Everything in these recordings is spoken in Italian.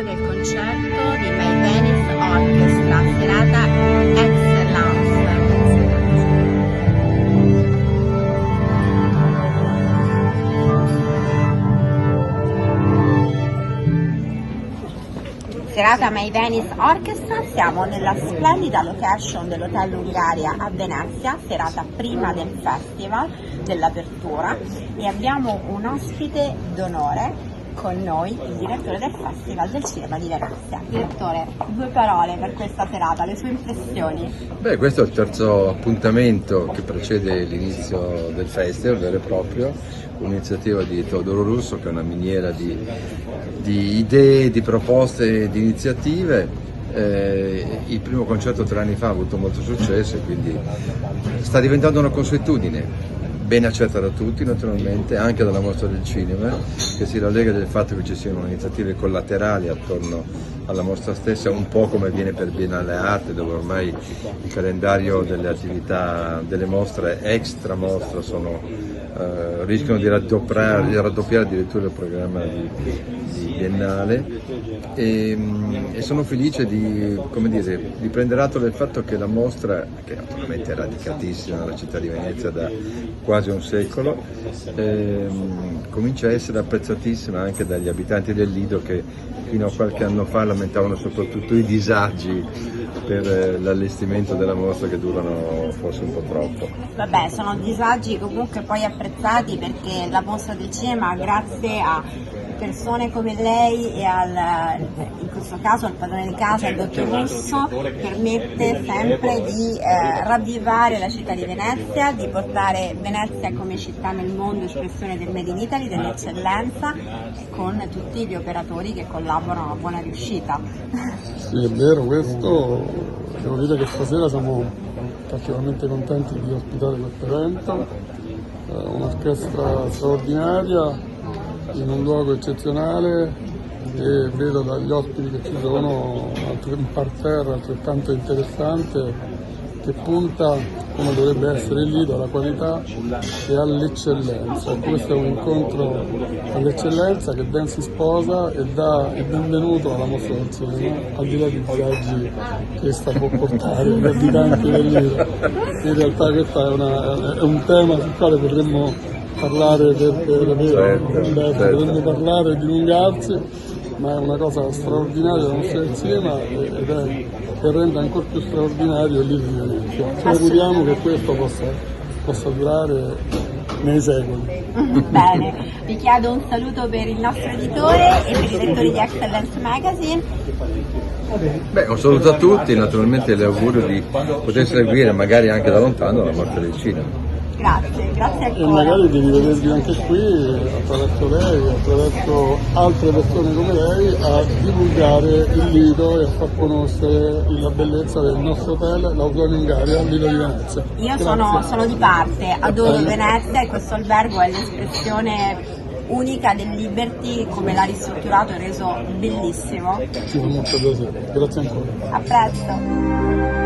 appuntamento del concerto di My Venice Orchestra, serata Excellence. Serata My Venice Orchestra, siamo nella splendida location dell'Hotel Hungaria a Venezia, serata prima del festival, dell'apertura, e abbiamo un ospite d'onore con noi, il direttore del Festival del Cinema di Venezia. Direttore, 2 parole per questa serata, le sue impressioni? Beh, questo è il terzo appuntamento che precede l'inizio del festival vero e proprio, un'iniziativa di Teodoro Russo che è una miniera di idee, di proposte, di iniziative. Il primo concerto 3 anni fa ha avuto molto successo e quindi sta diventando una consuetudine. Ben accetta da tutti naturalmente, anche dalla Mostra del Cinema, che si rallegra del fatto che ci siano iniziative collaterali attorno alla mostra stessa, un po' come avviene per Biennale Arte, dove ormai il calendario delle attività delle mostre extra mostra rischiano di raddoppiare addirittura il programma di Biennale e sono felice di prendere atto del fatto che la mostra, che naturalmente è radicatissima nella città di Venezia da quasi un secolo, comincia a essere apprezzatissima anche dagli abitanti del Lido che fino a qualche anno fa lamentavano soprattutto i disagi per l'allestimento della mostra che durano forse un po' troppo. Vabbè, sono disagi comunque poi apprezzati perché la Mostra del Cinema, grazie a persone come lei e in questo caso al padrone di casa, il dottor Russo, permette sempre di ravvivare la città di Venezia, di portare Venezia come città nel mondo, espressione del Made in Italy, dell'eccellenza, con tutti gli operatori che collaborano a buona riuscita. Sì, è vero questo, devo dire che stasera siamo particolarmente contenti di ospitare questo evento, un'orchestra straordinaria in un luogo eccezionale e vedo dagli ospiti che ci sono un parterre altrettanto interessante che punta, come dovrebbe essere il Lido, alla qualità e all'eccellenza. Questo è un incontro all'eccellenza che ben si sposa e dà il benvenuto alla Mostra del Cinema, al di là di disagi che essa può portare agli abitanti del Lido. In realtà questo è un tema sul quale potremmo parlare potremmo parlare e dilungarci, ma è una cosa straordinaria la Mostra del Cinema che rende ancora più straordinario il Lido di Venezia. Ci auguriamo che questo possa durare nei secoli. Bene, vi chiedo un saluto per il nostro editore e per i lettori di Excellence Magazine. Beh, un saluto a tutti, naturalmente l'augurio di poter seguire magari anche da lontano la Mostra del Cinema. Grazie E ancora. magari di rivedervi anche qui attraverso lei, attraverso altre persone come lei, a divulgare il Lido e a far conoscere la bellezza del nostro hotel, l'Hotel Hungaria, al Lido di Venezia. Io sono di parte, adoro Venezia e questo albergo è l'espressione unica del Liberty, come l'ha ristrutturato e reso bellissimo. Ci fa molto piacere, grazie ancora. A presto!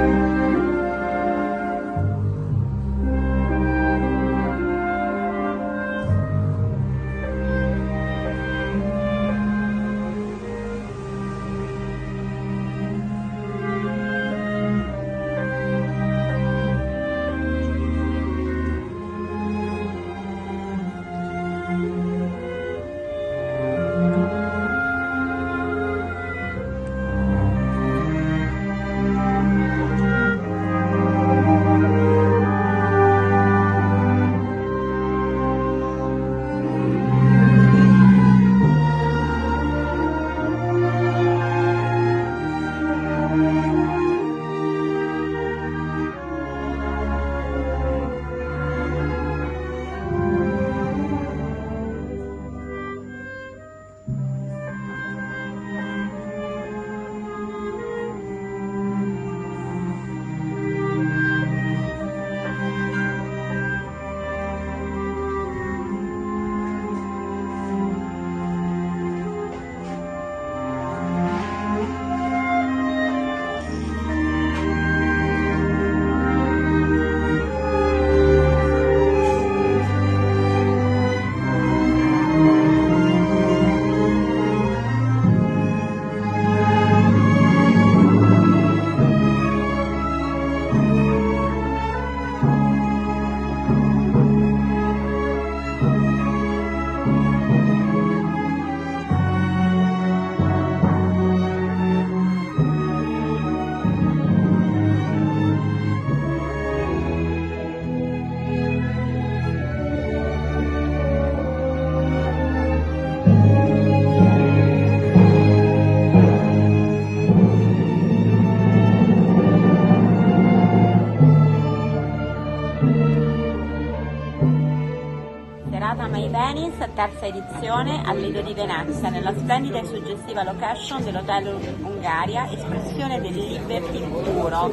terza edizione al Lido di Venezia, nella splendida e suggestiva location dell'Hotel Hungaria, espressione del Liberty puro.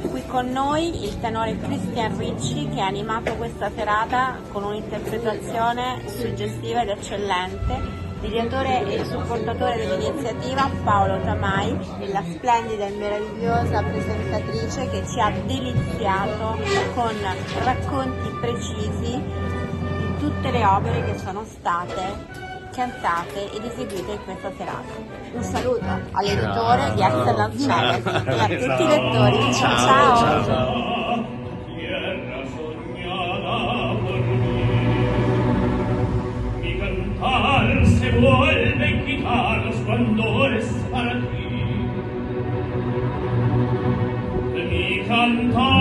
Qui con noi il tenore Christian Ricci, che ha animato questa serata con un'interpretazione suggestiva ed eccellente. L'ideatore e il supportatore dell'iniziativa Paolo Tamai, la splendida e meravigliosa presentatrice che ci ha deliziato con racconti precisi di tutte le opere che sono state cantate ed eseguite in questa serata. Un saluto all'editore di Excellence Magazine e a tutti i lettori. Ciao! Se vuelve quitar su andores para ti, mi cantar